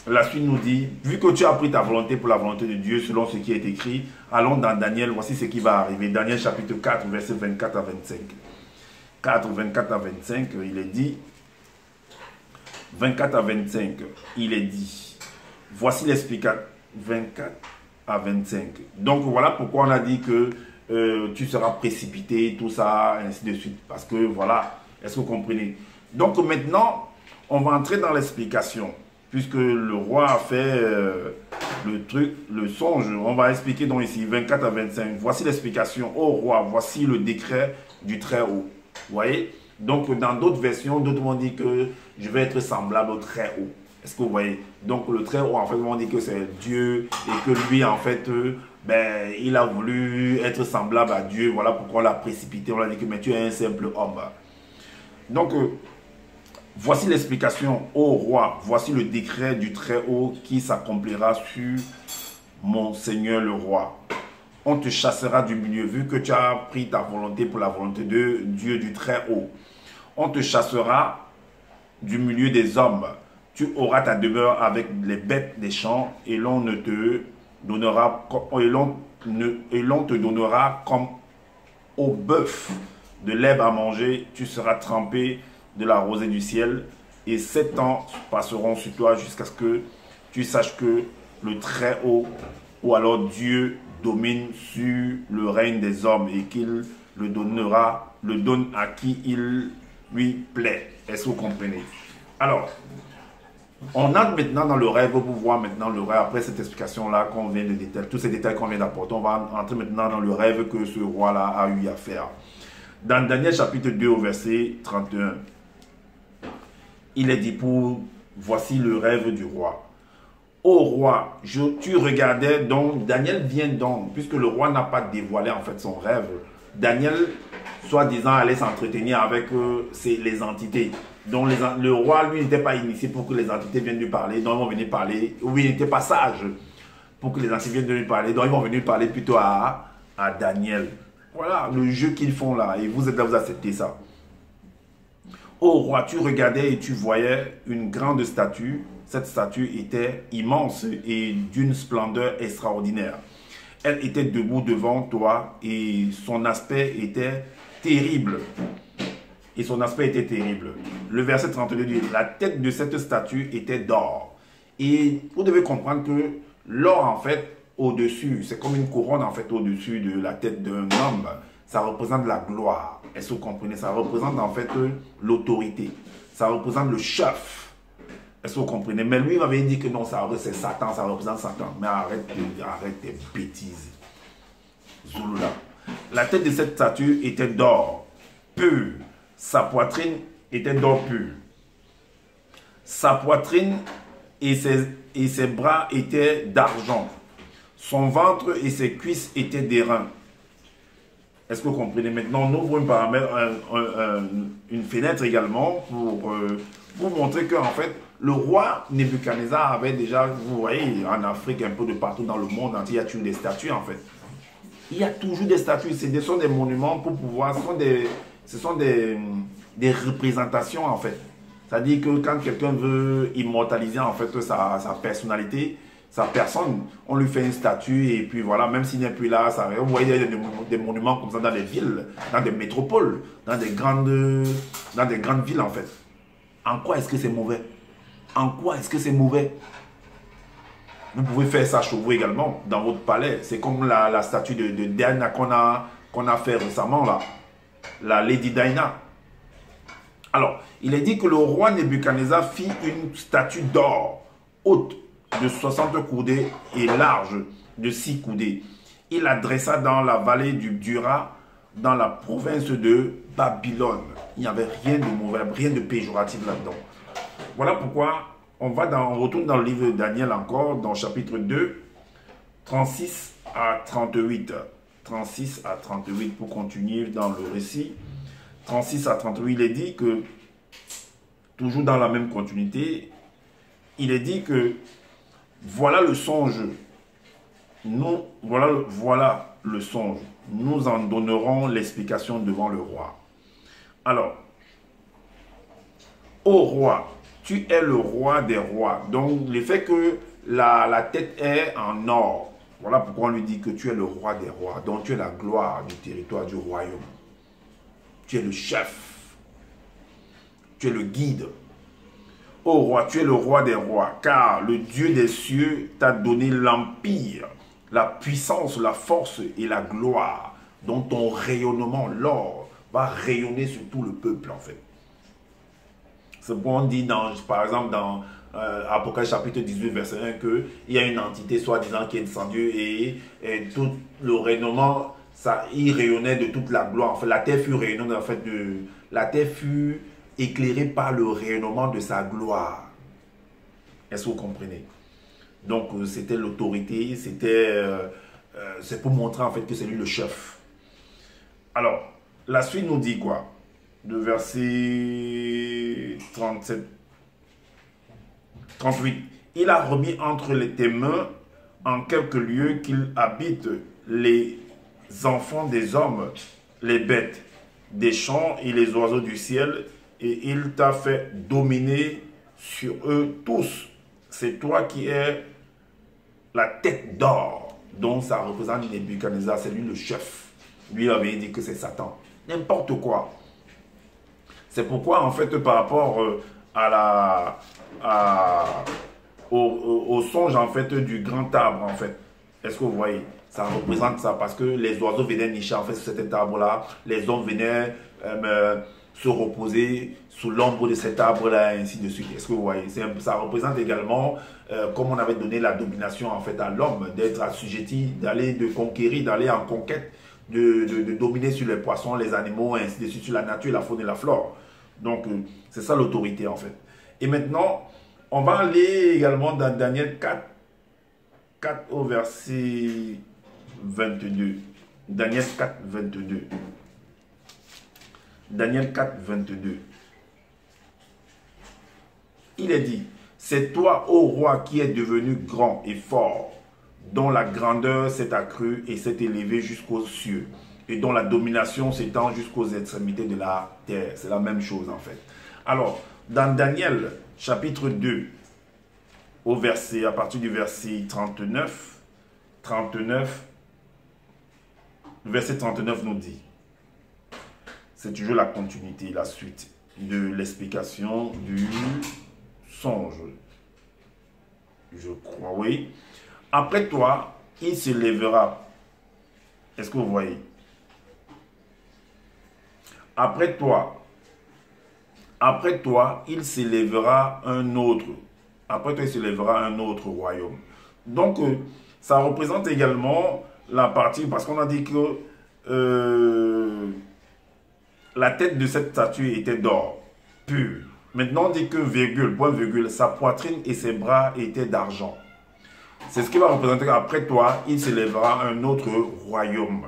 La suite nous dit, vu que tu as pris ta volonté pour la volonté de Dieu, selon ce qui est écrit, allons dans Daniel, voici ce qui va arriver. Daniel chapitre 4, verset 24 à 25. 4, 24 à 25, il est dit, 24 à 25, il est dit, voici l'explication, 24 à 25. Donc voilà pourquoi on a dit que tu seras précipité, tout ça, ainsi de suite. Parce que voilà, est-ce que vous comprenez? Donc maintenant, on va entrer dans l'explication. Puisque le roi a fait le songe, on va expliquer donc ici, 24 à 25. Voici l'explication. Ô roi, voici le décret du Très-Haut. Vous voyez? Donc dans d'autres versions, d'autres m'ont dit que je vais être semblable au Très-Haut. Est-ce que vous voyez? Donc le très haut, en fait, on dit que c'est Dieu et que lui, en fait, ben, il a voulu être semblable à Dieu. Voilà pourquoi on l'a précipité. On l'a dit que mais tu es un simple homme. Donc, voici l'explication, ô roi. Voici le décret du très haut qui s'accomplira sur mon Seigneur le roi. On te chassera du milieu, vu que tu as pris ta volonté pour la volonté de Dieu du très haut. On te chassera du milieu des hommes. Tu auras ta demeure avec les bêtes des champs et l'on te donnera comme au bœuf de l'herbe à manger. Tu seras trempé de la rosée du ciel et 7 ans passeront sur toi jusqu'à ce que tu saches que le très haut ou alors Dieu domine sur le règne des hommes et qu'il le donne à qui il lui plaît. Est-ce que vous comprenez? Alors, on entre maintenant dans le rêve, vous voir maintenant le rêve, après cette explication-là qu'on vient de détailler, tous ces détails qu'on vient d'apporter, on va entrer maintenant dans le rêve que ce roi-là a eu à faire. Dans Daniel chapitre 2 au verset 31, il est dit voici le rêve du roi. Ô roi, tu regardais donc, Daniel vient donc, puisque le roi n'a pas dévoilé en fait son rêve, Daniel, soi-disant, allait s'entretenir avec les entités. Donc le roi, lui, n'était pas initié pour que les entités viennent lui parler, donc ils vont venir parler, oui, il n'était pas sage pour que les entités viennent lui parler, donc ils vont venir parler plutôt à Daniel. Voilà le jeu qu'ils font là, et vous êtes là, vous acceptez ça. Ô roi, tu regardais et tu voyais une grande statue. Cette statue était immense et d'une splendeur extraordinaire. Elle était debout devant toi et son aspect était terrible. Et son aspect était terrible. Le verset 32 dit, la tête de cette statue était d'or. Et vous devez comprendre que l'or, en fait, au-dessus, c'est comme une couronne, en fait, au-dessus de la tête d'un homme. Ça représente la gloire. Est-ce que vous comprenez? Ça représente, en fait, l'autorité. Ça représente le chef. Est-ce que vous comprenez? Mais lui, il m'avait dit que non, c'est Satan, ça représente Satan. Mais arrête tes bêtises. Zulula. La tête de cette statue était d'or, pur. Sa poitrine était d'or pur. Sa poitrine et ses bras étaient d'argent. Son ventre et ses cuisses étaient d'airain. Est-ce que vous comprenez? Maintenant, on ouvre une fenêtre également pour vous montrer qu'en fait, le roi Nebuchadnezzar avait déjà, vous voyez, en Afrique, un peu de partout dans le monde entier, il y a toujours des statues en fait. Il y a toujours des statues, ce sont des monuments pour pouvoir, ce sont des représentations en fait. C'est-à-dire que quand quelqu'un veut immortaliser en fait sa personnalité, sa personne, on lui fait une statue et puis voilà, même s'il n'est plus là, ça, vous voyez des monuments comme ça dans les villes, dans des métropoles, dans des grandes villes en fait. En quoi est-ce que c'est mauvais? En quoi est-ce que c'est mauvais? Vous pouvez faire ça chez vous également, dans votre palais. C'est comme la statue de Diana qu'on a fait récemment là, la Lady Diana. Alors, il est dit que le roi Nebuchadnezzar fit une statue d'or, haute de 60 coudées et large de 6 coudées. Il la dressa dans la vallée du Dura, dans la province de Babylone. Il n'y avait rien de mauvais, rien de péjoratif là-dedans. Voilà pourquoi on retourne dans le livre de Daniel encore, dans chapitre 2, 36 à 38. 36 à 38 pour continuer dans le récit. 36 à 38, il est dit que, toujours dans la même continuité, il est dit que voilà le songe. Voilà le songe. Nous en donnerons l'explication devant le roi. Alors, ô roi, tu es le roi des rois. Donc, le fait que la tête est en or, voilà pourquoi on lui dit que tu es le roi des rois. Donc, tu es la gloire du territoire du royaume. Tu es le chef. Tu es le guide. Ô roi, tu es le roi des rois, car le Dieu des cieux t'a donné l'empire, la puissance, la force et la gloire, dont ton rayonnement, l'or, va rayonner sur tout le peuple en fait. C'est pourquoi on dit, par exemple, dans Apocalypse chapitre 18, verset 1, qu'il y a une entité soi-disant qui est descendue et tout le rayonnement, il rayonnait de toute la gloire. En fait, la terre fut rayonnante, en fait, la terre fut éclairée par le rayonnement de sa gloire. Est-ce que vous comprenez? Donc, c'était l'autorité, c'est pour montrer en fait que c'est lui le chef. Alors, la suite nous dit quoi? De verset 37, 38. Il a remis entre tes mains en quelques lieux qu'il habite les enfants des hommes, les bêtes des champs et les oiseaux du ciel, et il t'a fait dominer sur eux tous. C'est toi qui es la tête d'or, dont ça représente Nebuchadnezzar, c'est lui le chef. Lui avait dit que c'est Satan. N'importe quoi. C'est pourquoi, en fait, par rapport au songe, en fait, du grand arbre, en fait, est-ce que vous voyez? Ça représente ça, parce que les oiseaux venaient nicher, en fait, sur cet arbre-là. Les hommes venaient se reposer sous l'ombre de cet arbre-là, et ainsi de suite. Est-ce que vous voyez? Ça représente également, comme on avait donné la domination, en fait, à l'homme, d'être assujetti, d'aller de conquérir, d'aller en conquête, de dominer sur les poissons, les animaux, ainsi de suite, sur la nature, la faune et la flore. Donc, c'est ça l'autorité, en fait. Et maintenant, on va aller également dans Daniel 4 au verset 22. Daniel 4, 22. Daniel 4, 22. Il est dit, c'est toi, ô roi, qui es devenu grand et fort, dont la grandeur s'est accrue et s'est élevée jusqu'aux cieux, et dont la domination s'étend jusqu'aux extrémités de la terre. C'est la même chose en fait. Alors, dans Daniel, chapitre 2, à partir du verset 39, le verset 39 nous dit, c'est toujours la continuité, la suite de l'explication du songe. Je crois, oui. Après toi, il se lèvera. Est-ce que vous voyez? Après toi, il se lèvera un autre. Après toi, il se lèvera un autre royaume. Donc, ça représente également la partie, parce qu'on a dit que la tête de cette statue était d'or, pur. Maintenant, on dit que, virgule, point virgule, sa poitrine et ses bras étaient d'argent. C'est ce qui va représenter qu'après toi, il s'élèvera un autre royaume,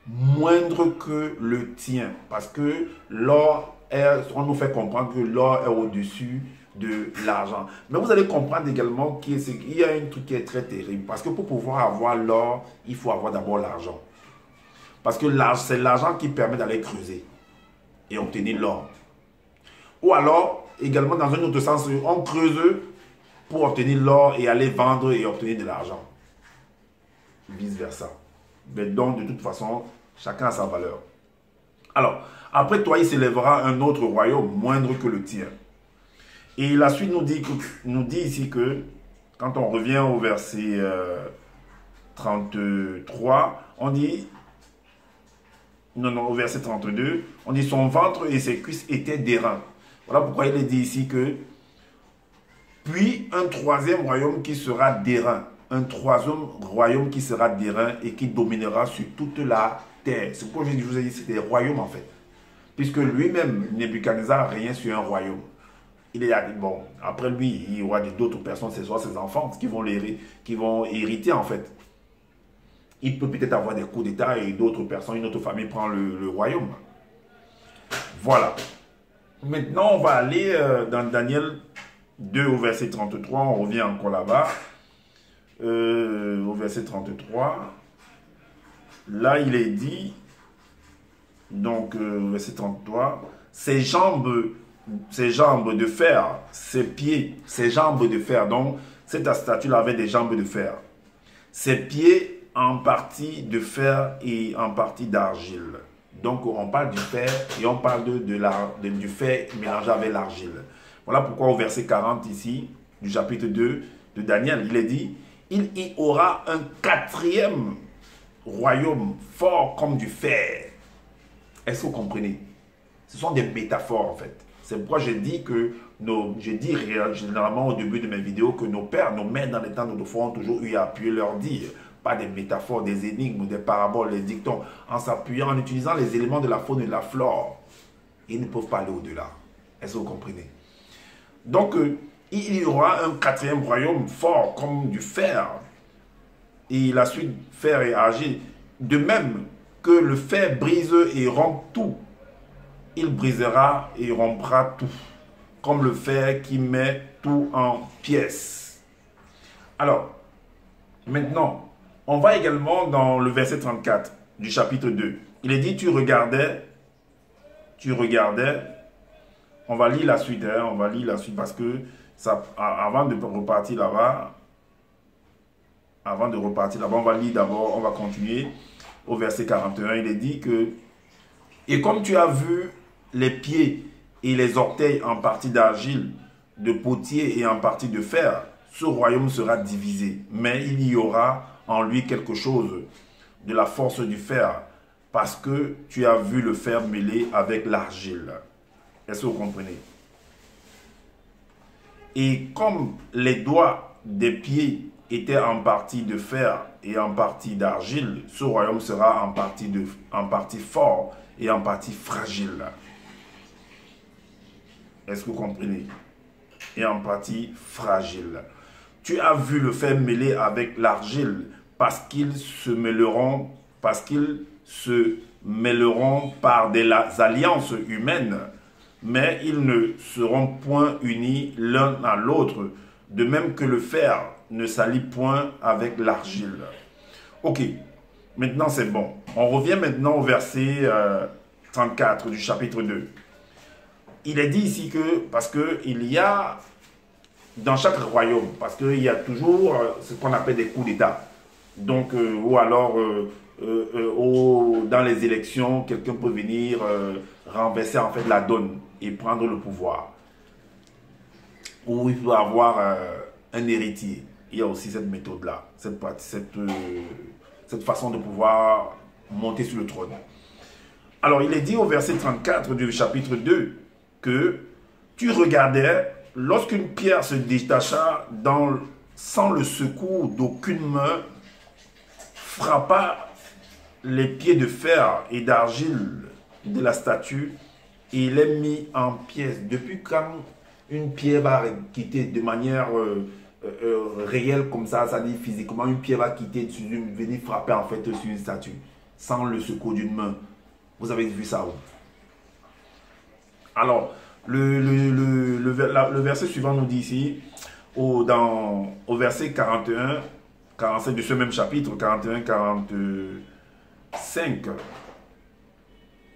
moindre que le tien. Parce que l'or, on nous fait comprendre que l'or est au-dessus de l'argent. Mais vous allez comprendre également qu'il y a un truc qui est très terrible. Parce que pour pouvoir avoir l'or, il faut avoir d'abord l'argent. Parce que c'est l'argent qui permet d'aller creuser et obtenir l'or. Ou alors, également dans un autre sens, on creuse pour obtenir l'or et aller vendre et obtenir de l'argent. Vice versa. Mais donc, de toute façon, chacun a sa valeur. Alors, après toi, il s'élèvera un autre royaume, moindre que le tien. Et la suite nous dit ici que, quand on revient au verset 33, on dit, non, au verset 32, on dit son ventre et ses cuisses étaient d'airain. Voilà pourquoi il est dit ici que, puis un troisième royaume qui sera d'airain. Un troisième royaume qui sera d'airain et qui dominera sur toute la terre. C'est pourquoi je vous ai dit que c'est des royaumes en fait. Puisque lui-même, Nebuchadnezzar, rien sur un royaume. Il est bon, après lui, il y aura d'autres personnes, ce soit ses enfants, qui vont hériter en fait. Il peut peut-être avoir des coups d'État et d'autres personnes, une autre famille prend le royaume. Voilà. Maintenant, on va aller dans Daniel 2 au verset 33, on revient encore là-bas. Au verset 33, là il est dit, donc verset 33, ses jambes de fer, ses pieds, ses jambes de fer, donc cette statue-là avait des jambes de fer, ses pieds en partie de fer et en partie d'argile. Donc on parle du fer et on parle du fer mélangé avec l'argile. Voilà pourquoi au verset 40 ici, du chapitre 2 de Daniel, il est dit, il y aura un quatrième royaume fort comme du fer. Est-ce que vous comprenez? Ce sont des métaphores en fait. C'est pourquoi je dis généralement au début de mes vidéos que nos pères, nos mères dans les temps d'autrefois ont toujours eu à appuyer leur dire. Pas des métaphores, des énigmes, des paraboles, des dictons, en s'appuyant, en utilisant les éléments de la faune et de la flore. Ils ne peuvent pas aller au-delà. Est-ce que vous comprenez? Donc, Il y aura un quatrième royaume fort comme du fer. Et la suite, fer et argile. De même que le fer brise et rompt tout, il brisera et rompra tout, comme le fer qui met tout en pièces. Alors, maintenant, on va également dans le verset 34 du chapitre 2. Il est dit, tu regardais, on va lire la suite, hein, on va lire la suite parce que ça, avant de repartir là-bas, on va lire d'abord, on va continuer au verset 41. Il est dit que, et comme tu as vu les pieds et les orteils en partie d'argile, de potier et en partie de fer, ce royaume sera divisé, mais il y aura en lui quelque chose de la force du fer, parce que tu as vu le fer mêlé avec l'argile. Est-ce que vous comprenez? Et comme les doigts des pieds étaient en partie de fer et en partie d'argile, ce royaume sera en partie fort et en partie fragile. Est-ce que vous comprenez? Et en partie fragile. Tu as vu le fer mêlé avec l'argile, parce qu'ils se mêleront par des alliances humaines, mais ils ne seront point unis l'un à l'autre, de même que le fer ne s'allie point avec l'argile. Ok, maintenant c'est bon. On revient maintenant au verset 34 du chapitre 2. Il est dit ici que, parce qu'il y a dans chaque royaume, parce qu'il y a toujours ce qu'on appelle des coups d'État. Donc, ou alors, dans les élections, quelqu'un peut venir renverser en fait la donne et prendre le pouvoir. Ou il peut avoir un héritier. Il y a aussi cette méthode-là, cette façon de pouvoir monter sur le trône. Alors, il est dit au verset 34 du chapitre 2 que tu regardais lorsqu'une pierre se détacha sans le secours d'aucune main, frappa les pieds de fer et d'argile de la statue et les mit en pièces. Depuis quand une pierre va quitter de manière réelle comme ça dit physiquement, une pierre va quitter, venir frapper en fait sur une statue sans le secours d'une main? Vous avez vu ça où? Alors, le verset suivant nous dit ici, au verset 41, 45 de ce même chapitre, 41, 45.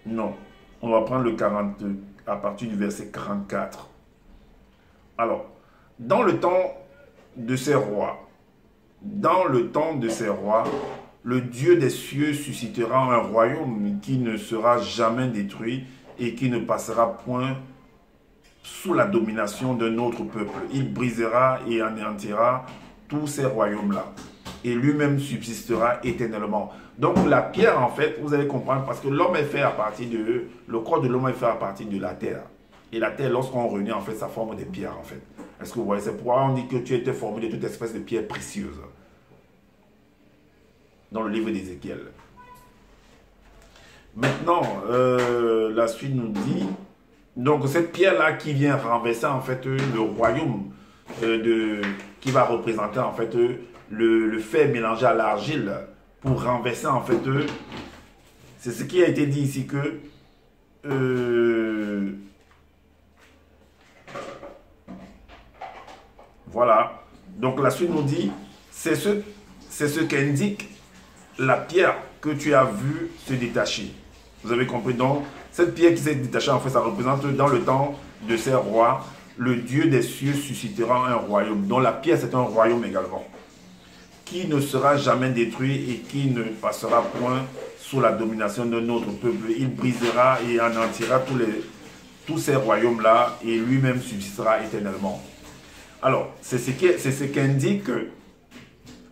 Non, on va prendre le 40 à partir du verset 44. Alors, dans le temps de ces rois, le Dieu des cieux suscitera un royaume qui ne sera jamais détruit et qui ne passera point sous la domination d'un autre peuple. Il brisera et anéantira tous ces royaumes-là. Et lui-même subsistera éternellement. Donc la pierre, en fait, vous allez comprendre, parce que l'homme est fait à partir le corps de l'homme est fait à partir de la terre. Et la terre, lorsqu'on réunit, en fait, ça forme des pierres, en fait. Est-ce que vous voyez? C'est pourquoi on dit que tu étais formé de toute espèce de pierres précieuses. Dans le livre d'Ézéchiel. Maintenant, la suite nous dit, donc cette pierre-là qui vient renverser en fait le royaume qui va représenter en fait le fer mélangé à l'argile pour renverser en fait c'est ce qui a été dit ici que voilà. Donc la suite nous dit, c'est ce qu'indique la pierre que tu as vue se détacher. Vous avez compris? Donc, cette pierre qui s'est détachée, en fait, ça représente dans le temps de ces rois, le Dieu des cieux suscitera un royaume. Donc, la pierre, c'est un royaume également, qui ne sera jamais détruit et qui ne passera point sous la domination d'un autre peuple. Il brisera et anéantira tous ces royaumes-là et lui-même subsistera éternellement. Alors, c'est ce qu'indique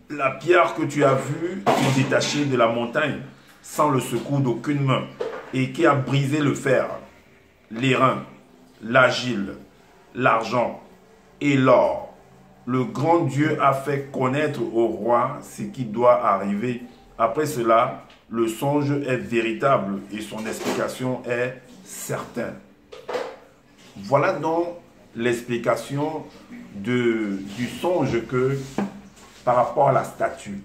la pierre que tu as vue se détacher de la montagne sans le secours d'aucune main et qui a brisé le fer, l'airain, l'argile, l'argent et l'or. Le grand Dieu a fait connaître au roi ce qui doit arriver. Après cela, le songe est véritable et son explication est certaine. Voilà donc l'explication du songe que par rapport à la statue.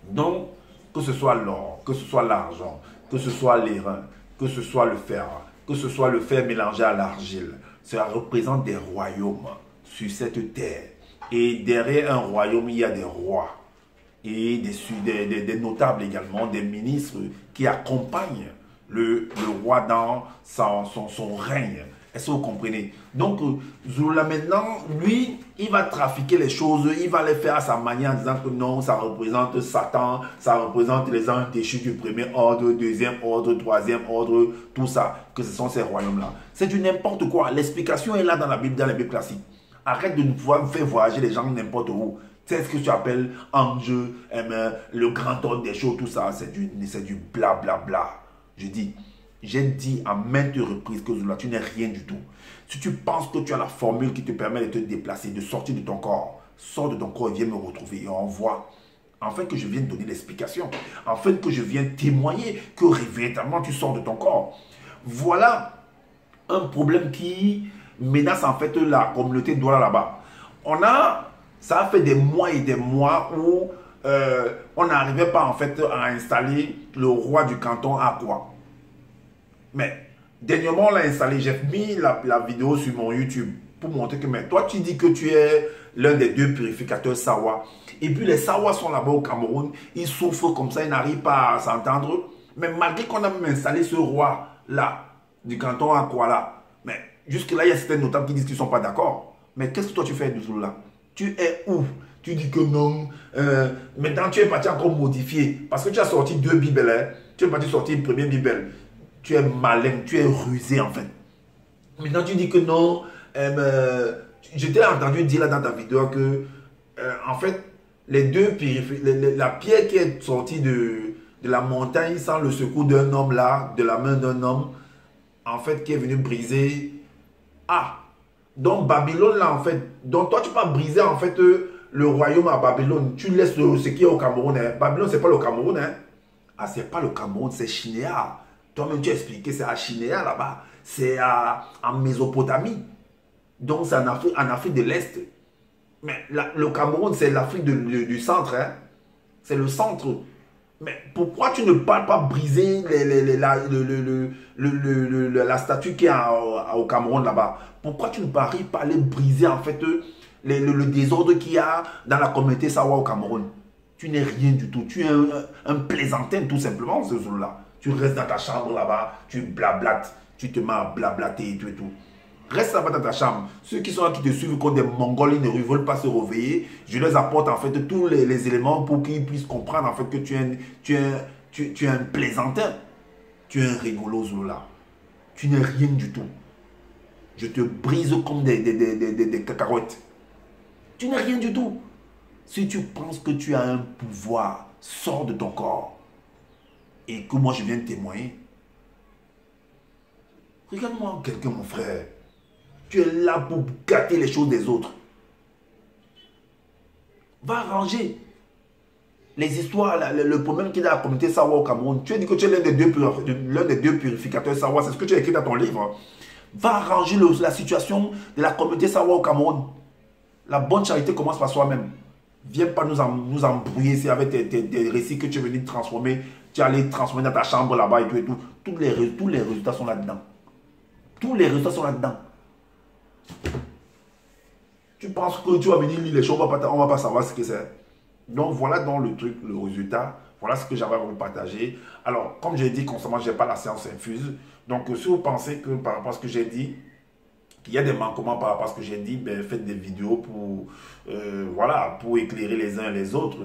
Donc, que ce soit l'or, que ce soit l'argent, que ce soit les reins, que ce soit que ce soit le fer mélangé à l'argile, cela représente des royaumes sur cette terre. Et derrière un royaume, il y a des rois et des notables également, des ministres qui accompagnent le roi dans son règne. Est-ce que vous comprenez? Donc, Zulula maintenant, lui, il va trafiquer les choses, il va les faire à sa manière en disant que non, ça représente Satan, ça représente les anges déchus du premier ordre, deuxième ordre, troisième ordre, tout ça, que ce sont ces royaumes-là. C'est du n'importe quoi. L'explication est là dans la Bible classique. Arrête de nous pouvoir faire voyager les gens n'importe où. C'est ce que tu appelles ange, le grand ordre des choses, tout ça, c'est du blablabla. J'ai dit à maintes reprises que Zulula, tu n'es rien du tout. Si tu penses que tu as la formule qui te permet de te déplacer, de sortir de ton corps, sors de ton corps et viens me retrouver et on voit. Afin que je vienne donner l'explication. Afin que je vienne témoigner que véritablement tu sors de ton corps. Voilà un problème qui menace en fait la communauté Douala là-bas. Ça a fait des mois et des mois où on n'arrivait pas en fait à installer le roi du canton à quoi. Mais dernièrement, on l'a installé. J'ai mis la vidéo sur mon YouTube pour montrer que, mais toi, tu dis que tu es l'un des deux purificateurs Sawa. Et puis, les Sawa sont là-bas au Cameroun. Ils souffrent comme ça, ils n'arrivent pas à s'entendre. Mais malgré qu'on a même installé ce roi-là, du canton à Kuala, mais jusque-là, il y a certains notables qui disent qu'ils ne sont pas d'accord. Mais qu'est-ce que toi, tu fais de tout là? Tu es où? Tu dis que non. Maintenant, tu es parti encore modifier. Parce que tu as sorti 2 Bibles. Hein? Tu es parti sortir une première Bible. Tu es malin, tu es rusé en fait. Maintenant tu dis que non. Je t'ai entendu dire là dans ta vidéo que en fait, la pierre qui est sortie de la montagne sans le secours d'un homme là, de la main d'un homme, en fait, qui est venu briser. Ah, donc Babylone là en fait, donc toi tu peux briser en fait le royaume à Babylone. Tu laisses ce qui est au Cameroun. Hein. Babylone c'est pas le Cameroun. Hein. Ah, c'est pas le Cameroun, c'est Chinéa. Toi-même, tu as expliqué, c'est à Chinéa là-bas. C'est en Mésopotamie. Donc, c'est en Afrique de l'Est. Mais le Cameroun, c'est l'Afrique du centre. Hein? C'est le centre. Mais pourquoi tu ne parles pas briser la statue qui est au Cameroun là-bas? Pourquoi tu ne parles pas aller briser en fait le désordre qu'il y a dans la communauté Sawa au Cameroun? Tu n'es rien du tout. Tu es un plaisantin tout simplement, ce jour-là. Tu restes dans ta chambre là-bas, tu blablates, tu te mets à blablater et tout et tout. Reste là-bas dans ta chambre. Ceux qui sont là, qui te suivent comme des Mongols, ils ne veulent pas se réveiller. Je leur apporte en fait tous les éléments pour qu'ils puissent comprendre en fait que tu es un plaisantin. Tu es un rigolo, Zulula. Tu n'es rien du tout. Je te brise comme des cacahuètes. Tu n'es rien du tout. Si tu penses que tu as un pouvoir, sors de ton corps. Et que moi je viens de témoigner. Regarde-moi quelqu'un, mon frère. Tu es là pour gâter les choses des autres. Va arranger les histoires, le problème qu'il y a à la communauté Sawa au Cameroun. Tu as dit que tu es l'un des deux purificateurs Sawa. C'est ce que tu as écrit dans ton livre. Va arranger la situation de la communauté Sawa au Cameroun. La bonne charité commence par soi-même. Viens pas nous embrouiller ici avec tes récits que tu es venu transformer. Tu es allé transformer dans ta chambre là-bas et tout et tout. Tous les résultats sont là-dedans. Tous les résultats sont là-dedans. Tu penses que tu vas venir lire les choses, on ne va pas savoir ce que c'est. Donc voilà dans le truc, le résultat. Voilà ce que j'avais à vous partager. Alors, comme j'ai dit constamment, je n'ai pas la science infuse. Donc si vous pensez que par rapport à ce que j'ai dit, qu'il y a des manquements par rapport à ce que j'ai dit, ben, faites des vidéos pour, voilà, pour éclairer les uns et les autres.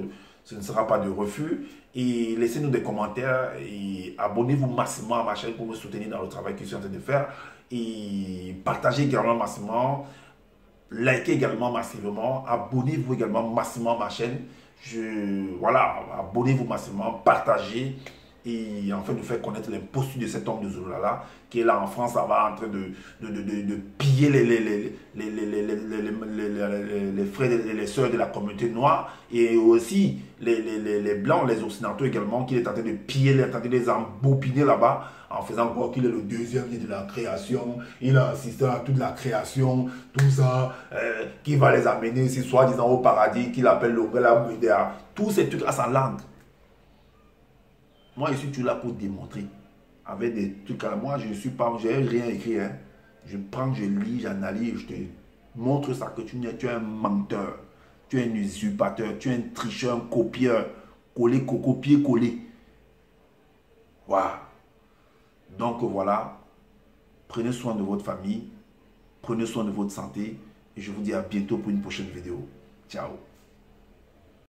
Ce ne sera pas de refus. Et laissez-nous des commentaires et abonnez-vous massivement à ma chaîne pour me soutenir dans le travail que je suis en train de faire. Et partagez également massivement, likez également massivement, abonnez-vous également massivement à ma chaîne. Voilà, abonnez-vous massivement, partagez. et en fait de faire connaître l'imposture de cet homme de Zolala qui est là en France, ça va en train de piller les frères et les sœurs de la communauté noire et aussi les blancs, les occidentaux également, qu'il est en train de piller, il est en train de les embobiner là-bas en faisant croire qu'il est le deuxième de la création, il a assisté à toute la création, tout ça, qui va les amener, si soi-disant au paradis, qu'il appelle le Bouddha, tous ces trucs à sa langue. Moi, je suis toujours là pour démontrer. Avec des trucs à moi, je ne suis pas, j'ai rien écrit. Hein. Je prends, je lis, j'analyse, je te montre ça que tu es un menteur, tu es un usurpateur, tu es un tricheur, un copieur, copier-coller. Waouh. Donc voilà, prenez soin de votre famille, prenez soin de votre santé et je vous dis à bientôt pour une prochaine vidéo. Ciao.